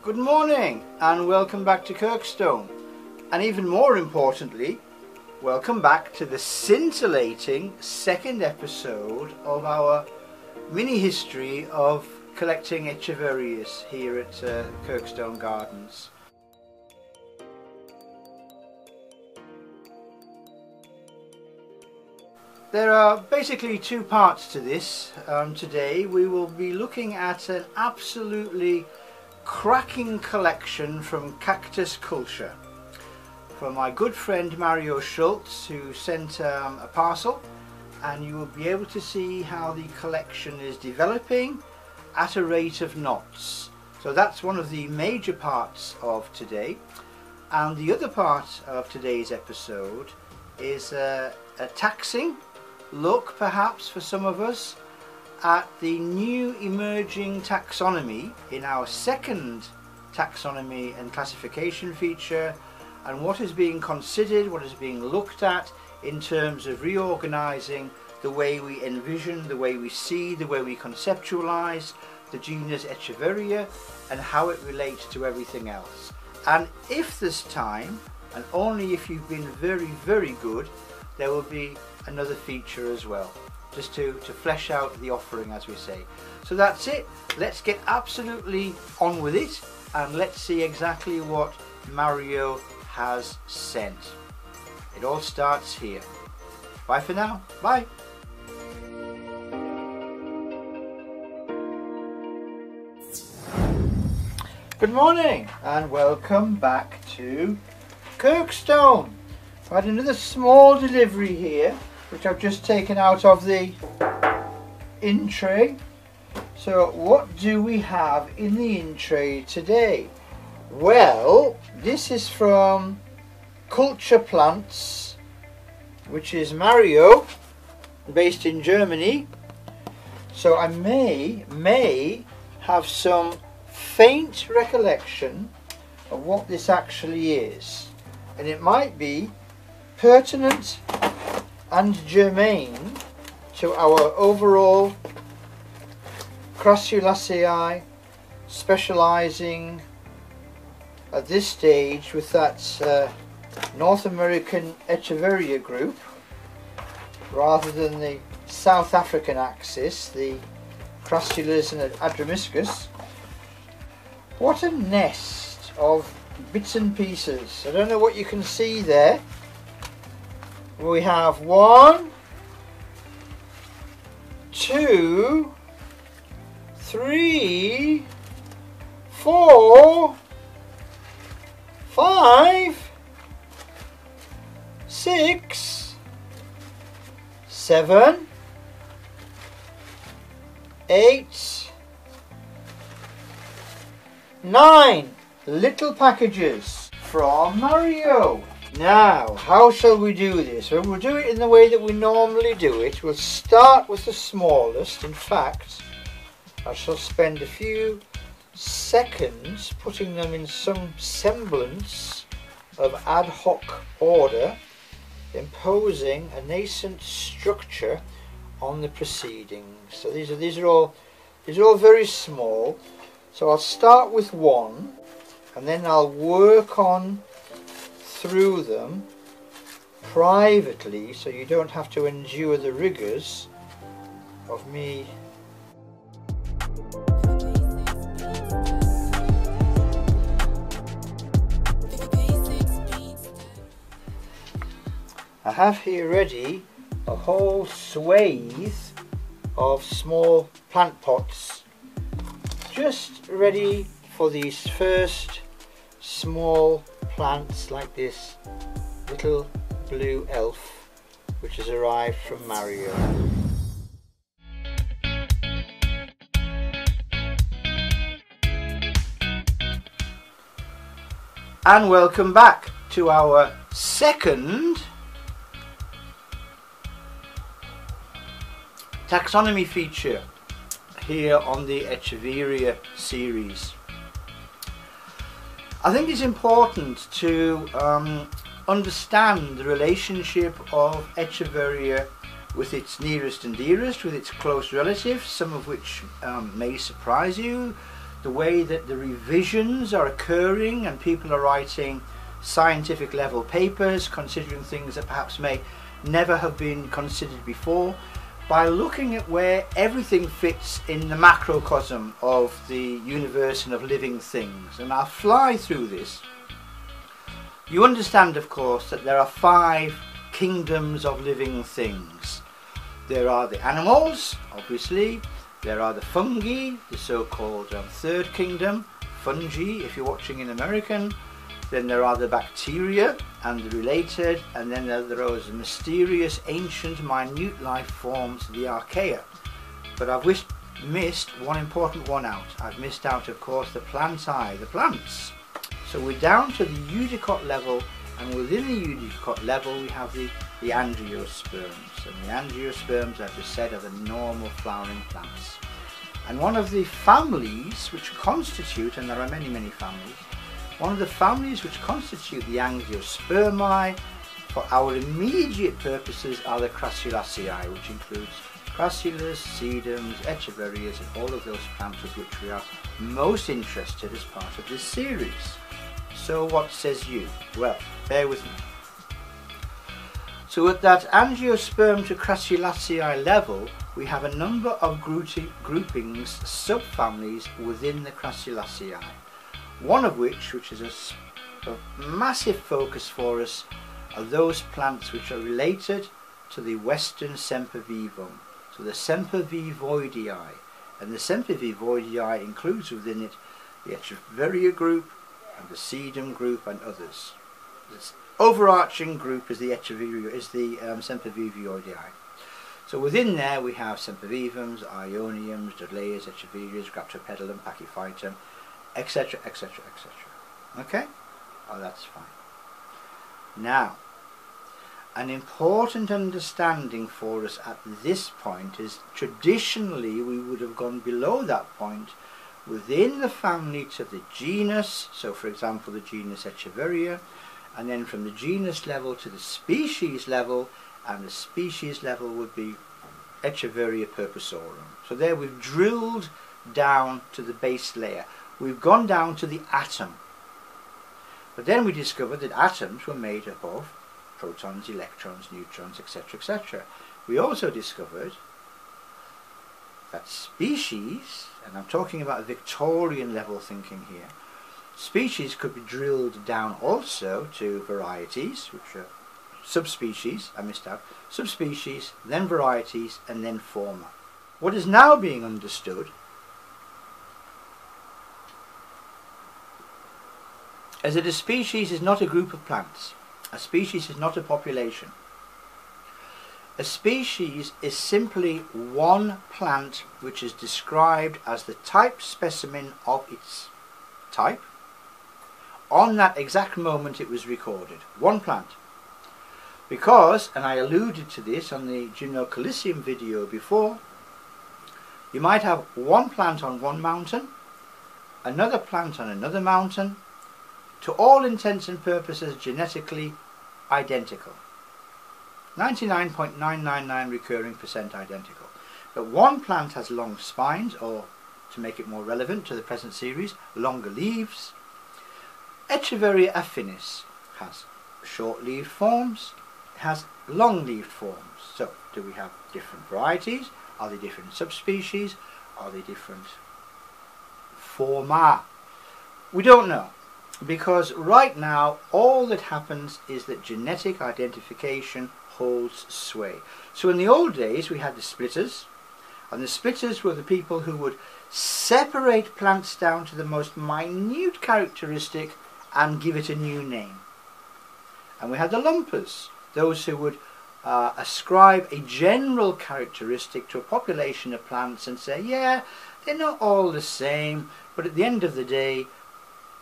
Good morning and welcome back to Kirkstone, and even more importantly, welcome back to the scintillating second episode of our mini history of collecting Echeverias here at Kirkstone Gardens. There are basically two parts to this. Today we will be looking at an absolutely cracking collection from Cactus Culture from my good friend Mario Schultz, who sent a parcel, and you will be able to see how the collection is developing at a rate of knots. So that's one of the major parts of today, and the other part of today's episode is a taxing look, perhaps for some of us, at the new emerging taxonomy in our second taxonomy and classification feature, and what is being considered, what is being looked at in terms of reorganizing the way we envision, the way we see, the way we conceptualize the genus Echeveria and how it relates to everything else. And if there's time, and only if you've been very, very good, there will be another feature as well, just to flesh out the offering, as we say. So that's it. Let's get absolutely on with it and let's see exactly what Mario has sent. It all starts here. Bye for now. Bye. Good morning and welcome back to Kirkstone. I had another small delivery here, which I've just taken out of the in tray. So what do we have in the in tray today? Well, this is from Culture Plants, which is Mario, based in Germany. So I may have some faint recollection of what this actually is, and it might be pertinent and germane to our overall Crassulaceae, specializing at this stage with that North American Echeveria group rather than the South African axis, the Crassulas and Adramyscus. What a nest of bits and pieces. I don't know what you can see there. We have 1, 2, 3, 4, 5, 6, 7, 8, 9 little packages from Mario. Now, how shall we do this? Well, we'll do it in the way that we normally do it. We'll start with the smallest. In fact, I shall spend a few seconds putting them in some semblance of ad hoc order, imposing a nascent structure on the proceedings. So these are all very small. So I'll start with one, and then I'll work on through them privately, so you don't have to endure the rigors of me. I have here ready a whole swathe of small plant pots, just ready for these first small plants like this little blue elf, which has arrived from Mario. And welcome back to our second taxonomy feature here on the Echeveria series. I think it's important to understand the relationship of Echeveria with its nearest and dearest, with its close relatives, some of which may surprise you, the way that the revisions are occurring and people are writing scientific level papers considering things that perhaps may never have been considered before, by looking at where everything fits in the macrocosm of the universe and of living things. And I'll fly through this. You understand, of course, that there are 5 kingdoms of living things. There are the animals, obviously. There are the fungi, the so-called third kingdom, fungi if you're watching in American. Then there are the bacteria and the related, and then there are those mysterious, ancient, minute life forms, the archaea. But I've missed one important one out. I've missed out, of course, the plantae, the plants. So we're down to the eudicot level, and within the eudicot level we have the angiosperms. And the angiosperms, I've just said, are the normal flowering plants. And one of the families which constitute, and there are many, many families, one of the families which constitute the angiospermae for our immediate purposes are the Crassulaceae, which includes Crassulas, Sedums, Echeverias, and all of those plants with which we are most interested as part of this series. So what says you? Well, bear with me. So at that angiosperm to Crassulaceae level, we have a number of groupings, subfamilies within the Crassulaceae. One of which is a massive focus for us, are those plants which are related to the Western Sempervivum, so the Sempervivoidea. And the Sempervivoidea includes within it the Echeveria group and the Sedum group and others. This overarching group is the Echeveria, is the Sempervivoidea. So within there we have Sempervivums, Ioniums, Dudleyas, Echeverias, Graptopedilum, Pachyphytum, etc, etc, etc. Okay? Oh, that's fine. Now, an important understanding for us at this point is traditionally we would have gone below that point within the family to the genus, so for example the genus Echeveria, and then from the genus level to the species level, and the species level would be Echeveria purpusorum. So there we've drilled down to the base layer. We've gone down to the atom. But then we discovered that atoms were made up of protons, electrons, neutrons, etc, etc. We also discovered that species, and I'm talking about Victorian level thinking here, species could be drilled down also to varieties, which are subspecies, I missed out, subspecies, then varieties, and then forma. What is now being understood is that a species is not a group of plants. A species is not a population. A species is simply one plant which is described as the type specimen of its type on that exact moment it was recorded. One plant. Because, and I alluded to this on the Gymnocalycium video before, you might have one plant on one mountain, another plant on another mountain, to all intents and purposes genetically identical. 99.999 recurring % identical. But one plant has long spines, or to make it more relevant to the present series, longer leaves. Echeveria affinis has short-leaved forms, has long-leaved forms. So, do we have different varieties? Are they different subspecies? Are they different forma? We don't know. Because right now all that happens is that genetic identification holds sway. So in the old days we had the splitters, and the splitters were the people who would separate plants down to the most minute characteristic and give it a new name. And we had the lumpers, those who would ascribe a general characteristic to a population of plants and say, yeah, they're not all the same, but at the end of the day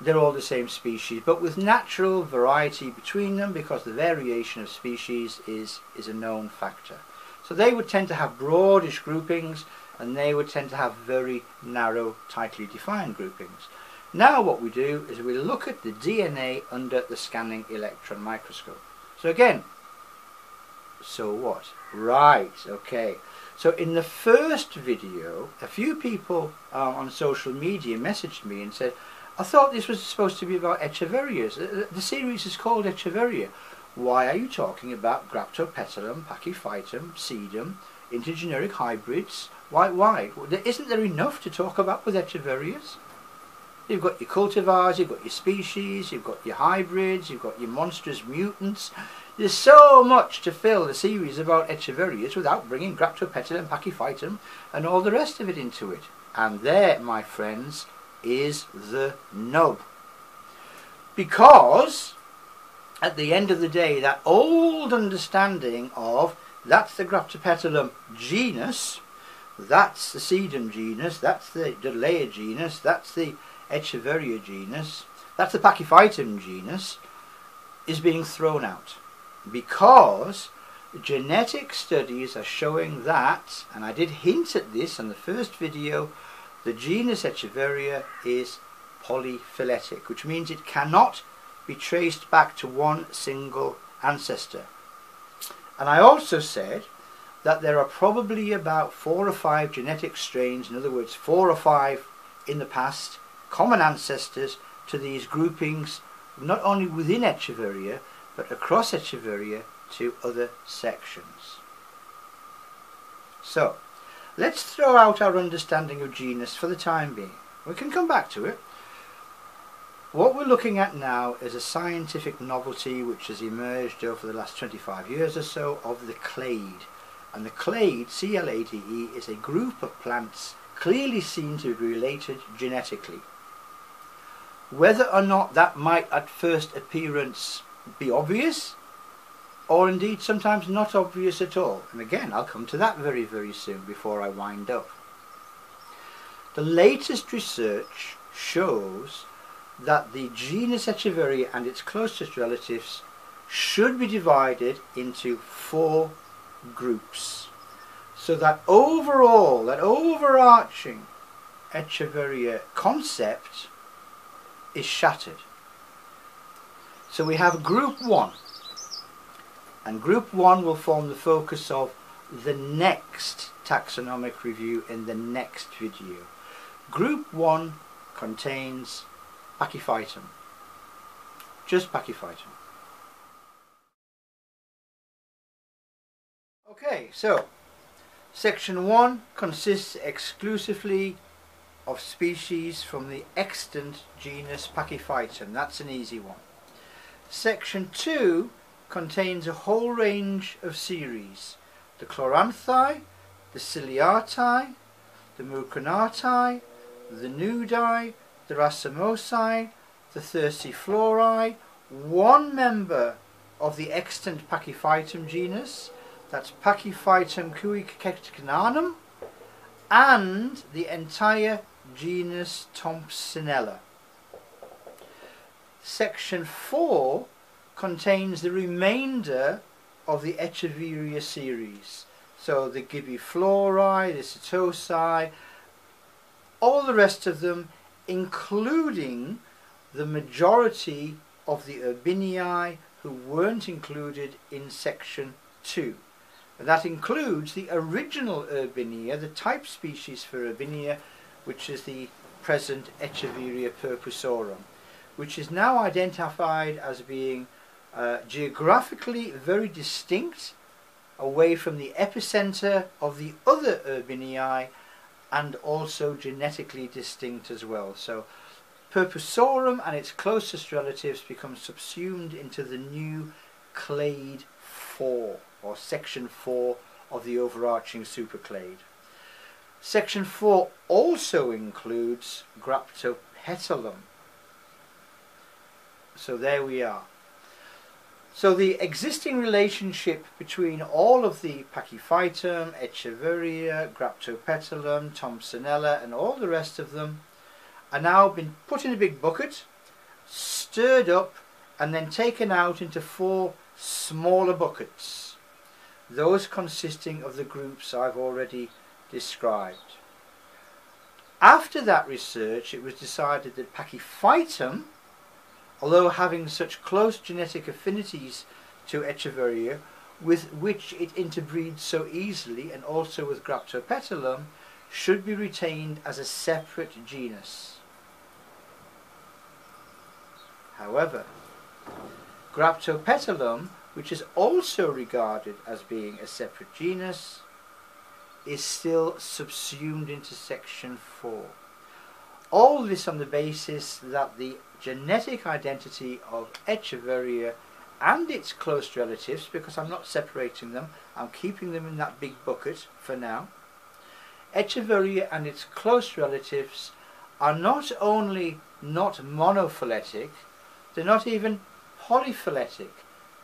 they're all the same species, but with natural variety between them, because the variation of species is a known factor. So they would tend to have broadish groupings, and they would tend to have very narrow, tightly defined groupings. Now what we do is we look at the DNA under the scanning electron microscope. So again, so what? Right, okay. So in the first video, a few people on social media messaged me and said, I thought this was supposed to be about Echeverias. The series is called Echeveria. Why are you talking about Graptopetalum, Pachyphytum, Sedum, intergeneric hybrids? Why? Isn't there enough to talk about with Echeverias? You've got your cultivars, you've got your species, you've got your hybrids, you've got your monstrous mutants. There's so much to fill the series about Echeverias without bringing Graptopetalum, Pachyphytum and all the rest of it into it. And there, my friends, is the nub. Because at the end of the day, that old understanding of that's the Graptopetalum genus, that's the Sedum genus, that's the Dudleya genus, that's the Echeveria genus, that's the Pachyphytum genus, is being thrown out. Because genetic studies are showing that, and I did hint at this in the first video, the genus Echeveria is polyphyletic, which means it cannot be traced back to one single ancestor. And I also said that there are probably about 4 or 5 genetic strains, in other words 4 or 5 in the past, common ancestors to these groupings, not only within Echeveria but across Echeveria to other sections. So let's throw out our understanding of genus for the time being. We can come back to it. What we're looking at now is a scientific novelty which has emerged over the last 25 years or so of the clade. And the clade, C-L-A-D-E, is a group of plants clearly seen to be related genetically. Whether or not that might at first appearance be obvious, or indeed sometimes not obvious at all. And again, I'll come to that very, very soon before I wind up. The latest research shows that the genus Echeveria and its closest relatives should be divided into 4 groups. So that overall, that overarching Echeveria concept is shattered. So we have group 1, and group 1 will form the focus of the next taxonomic review in the next video. Group 1 contains Pachyphytum, just Pachyphytum. Okay, so section 1 consists exclusively of species from the extant genus Pachyphytum. That's an easy one. Section 2 contains a whole range of series: the Chloranthi, the Ciliati, the Mucronati, the Nudi, the Racemosi, the Thursiflori, one member of the extant Pachyphytum genus, that's Pachyphytum cuicectanum, and the entire genus Thompsonella. Section 4 contains the remainder of the Echeveria series. So the Gibiflori, the Setosi, all the rest of them, including the majority of the Urbinii who weren't included in section 2. And that includes the original Urbinia, the type species for Urbinia, which is the present Echeveria purpusorum, which is now identified as being geographically very distinct, away from the epicenter of the other Urbinii, and also genetically distinct as well. So Purpusorum and its closest relatives become subsumed into the new clade 4, or section 4 of the overarching superclade. Section 4 also includes Graptopetalum. So there we are. So the existing relationship between all of the Pachyphytum, Echeveria, Graptopetalum, Thompsonella and all the rest of them are now been put in a big bucket, stirred up and then taken out into 4 smaller buckets, those consisting of the groups I've already described. After that research, it was decided that Pachyphytum, although having such close genetic affinities to Echeveria, with which it interbreeds so easily, and also with Graptopetalum, should be retained as a separate genus. However, Graptopetalum, which is also regarded as being a separate genus, is still subsumed into section 4. All this on the basis that the genetic identity of Echeveria and its close relatives, because I'm not separating them, I'm keeping them in that big bucket for now. Echeveria and its close relatives are not only not monophyletic, they're not even polyphyletic,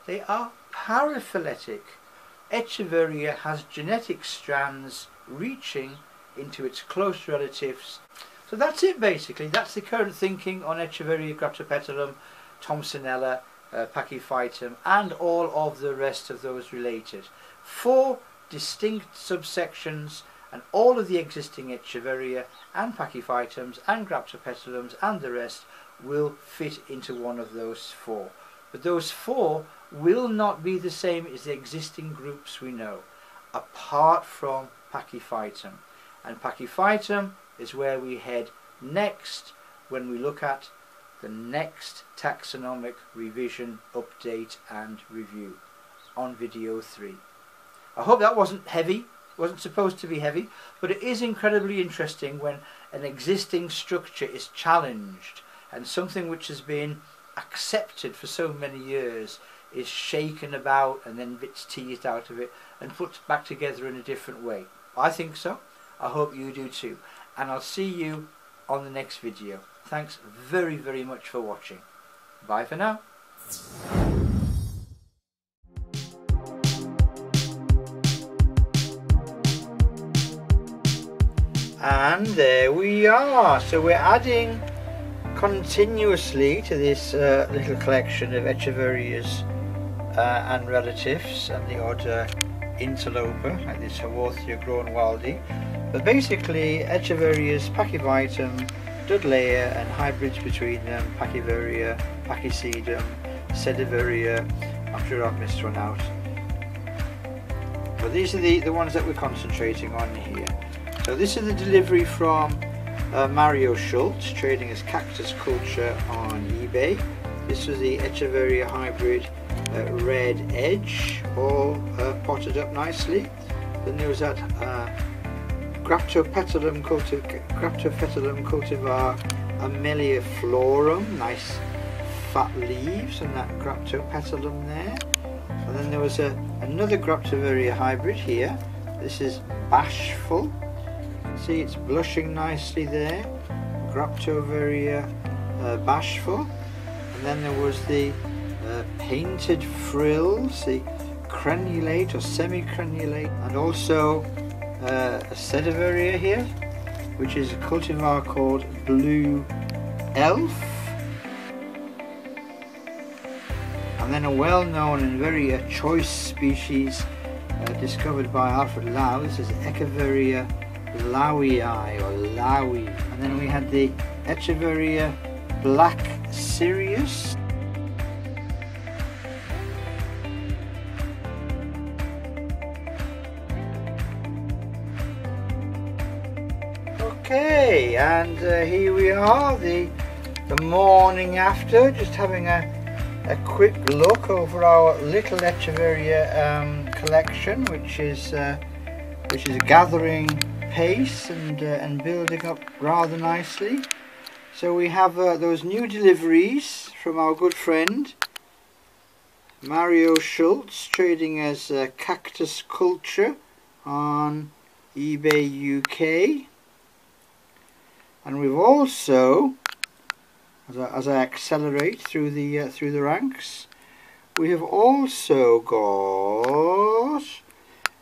they are paraphyletic. Echeveria has genetic strands reaching into its close relatives. So that's it basically, that's the current thinking on Echeveria, Graptopetalum, Thomsonella, Pachyphytum, and all of the rest of those related. 4 distinct subsections, and all of the existing Echeveria and Pachyphytums and Graptopetalums and the rest will fit into one of those 4. But those 4 will not be the same as the existing groups we know, apart from Pachyphytum. And Pachyphytum is where we head next when we look at the next taxonomic revision, update and review on video 3. I hope that wasn't heavy. It wasn't supposed to be heavy, but it is incredibly interesting when an existing structure is challenged and something which has been accepted for so many years is shaken about and then bits teased out of it and put back together in a different way. I think so. I hope you do too. And I'll see you on the next video. Thanks very, very much for watching. Bye for now. And there we are. So we're adding continuously to this little collection of Echeverias and relatives, and the odd interloper like this Haworthia groenwaldii. But basically Echeverias, Pachyphytum, Dudleya, and hybrids between them, Pachyveria, Pachysedum, Sediveria. I'm sure I've missed one out. But these are the ones that we're concentrating on here. So this is the delivery from Mario Schultz, trading as Cactus Culture on eBay. This was the Echeveria hybrid red edge, all potted up nicely. Then there was that Graptopetalum cultivar Ameliiflorum, nice fat leaves and that Graptopetalum there. And then there was another Graptoveria hybrid here. This is Bashful. See, it's blushing nicely there. Graptoveria Bashful. And then there was the painted frills, the crenulate or semi-crenulate, and also a Sediveria here, which is a cultivar called Blue Elf. And then a well-known and very choice species discovered by Alfred Lau. This is Echeveria Lowii or Lowie. And then we had the Echeveria Black Sirius. Okay, and here we are, the morning after, just having a quick look over our little Echeveria collection, which is gathering pace and building up rather nicely. So we have those new deliveries from our good friend Mario Schultz, trading as Cactus Culture on eBay UK. And we've also, as I accelerate through the ranks, we have also got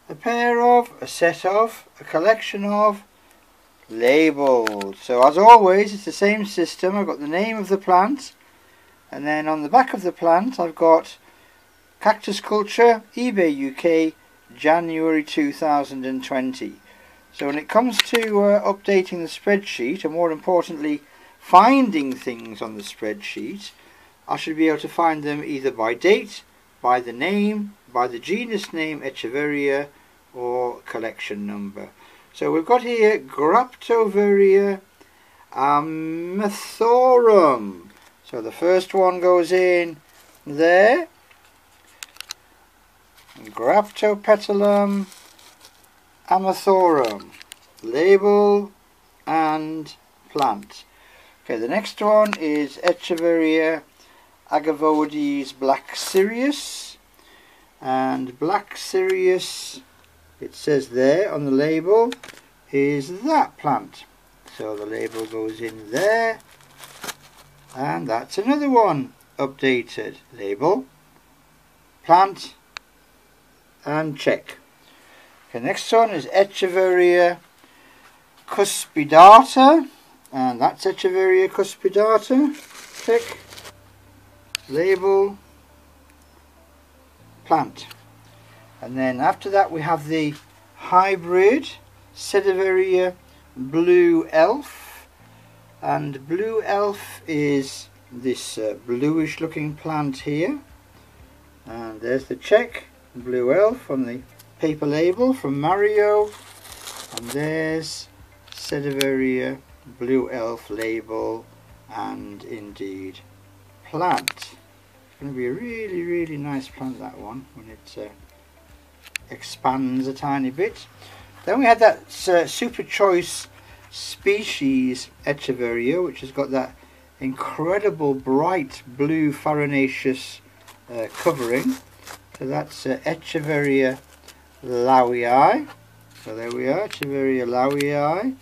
a collection of labels. So as always, it's the same system. I've got the name of the plant, and then on the back of the plant I've got Cactus Culture, eBay UK, January 2020. So when it comes to updating the spreadsheet, and more importantly finding things on the spreadsheet, I should be able to find them either by date, by the name, by the genus name Echeveria or collection number. So we've got here Graptoveria amathorum. So the first one goes in there. Graptopetalum amathorum. Label and plant. Okay, the next one is Echeveria Agavoides Black Sirius. And Black Sirius, it says there on the label, is that plant. So the label goes in there. And that's another one updated. Label, plant, and check. Okay, next one is Echeveria cuspidata, and that's Echeveria cuspidata. Check. Label, plant. And then after that we have the hybrid Sediveria Blue Elf, and Blue Elf is this bluish looking plant here, and there's the check, Blue Elf on the paper label from Mario, and there's Sediveria Blue Elf label and indeed plant. It's going to be a really nice plant, that one, when it expands a tiny bit. Then we had that super choice species Echeveria, which has got that incredible bright blue farinaceous covering. So that's Echeveria lawii. So there we are, Echeveria lawii.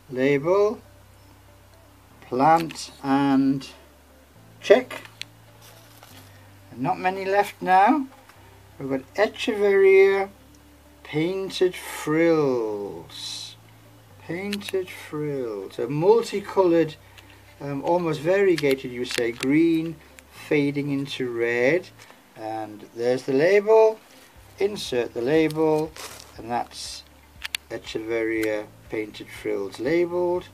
Label, plant, and check. And not many left now. We've got Echeveria painted frills. Painted frills. A multicoloured, almost variegated, you say, green fading into red. And there's the label. Insert the label, and that's Echeveria painted frills labelled.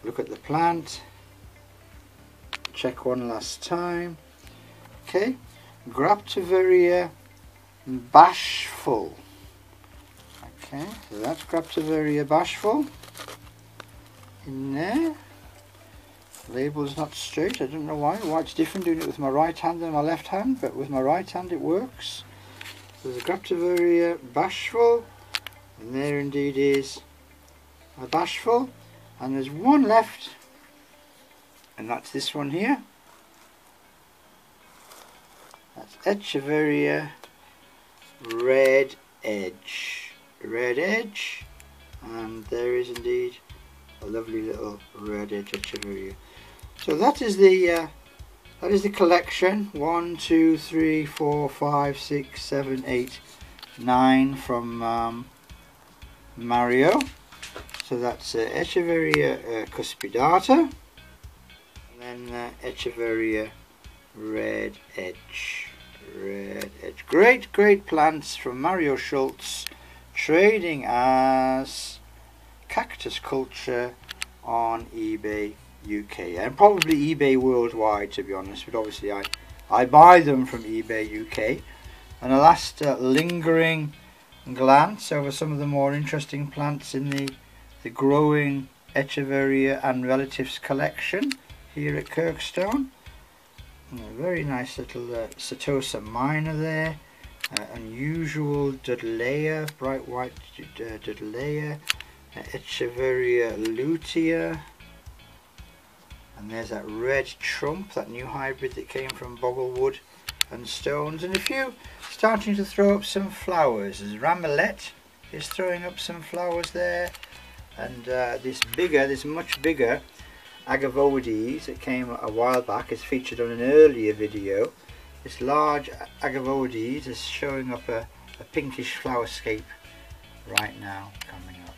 Look at the plant. Check one last time. Okay, Graptoveria bashful. Okay, so that's Graptoveria bashful in there. Label's not straight. I don't know why. Why it's different doing it with my right hand than my left hand, but with my right hand it works. There's a Graptoveria bashful, and there indeed is a bashful, and there's one left, and that's this one here. That's Echeveria red edge. Red edge, and there is indeed a lovely little red edge Echeveria. So that is the collection. 1, 2, 3, 4, 5, 6, 7, 8, 9 from Mario. So that's Echeveria cuspidata, and then Echeveria red edge. Red edge. Great plants from Mario Schultz, trading as Cactus Culture on eBay UK, and probably eBay worldwide, to be honest, but obviously I buy them from eBay UK. And a last lingering glance over some of the more interesting plants in the growing Echeveria and Relatives collection here at Kirkstone. A very nice little Setosa minor there, unusual Dudleya, bright white Dudleya, Echeveria lutea, and there's that red trump, that new hybrid that came from Bogglewood and Stones, and a few starting to throw up some flowers. There's Ramillet is throwing up some flowers there, and this much bigger Agavoides that came a while back is featured on an earlier video. This large Agavoides is showing up a pinkish flower scape right now coming up.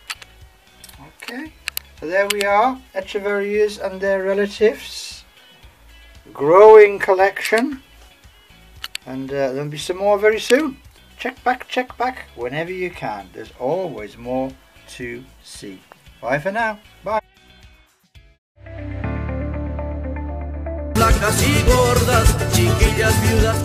Okay, so there we are, Echeverias and their relatives, growing collection, and there'll be some more very soon. Check back whenever you can. There's always more to see. Bye for now. Bye. Flacas y gordas, chiquillas, viudas,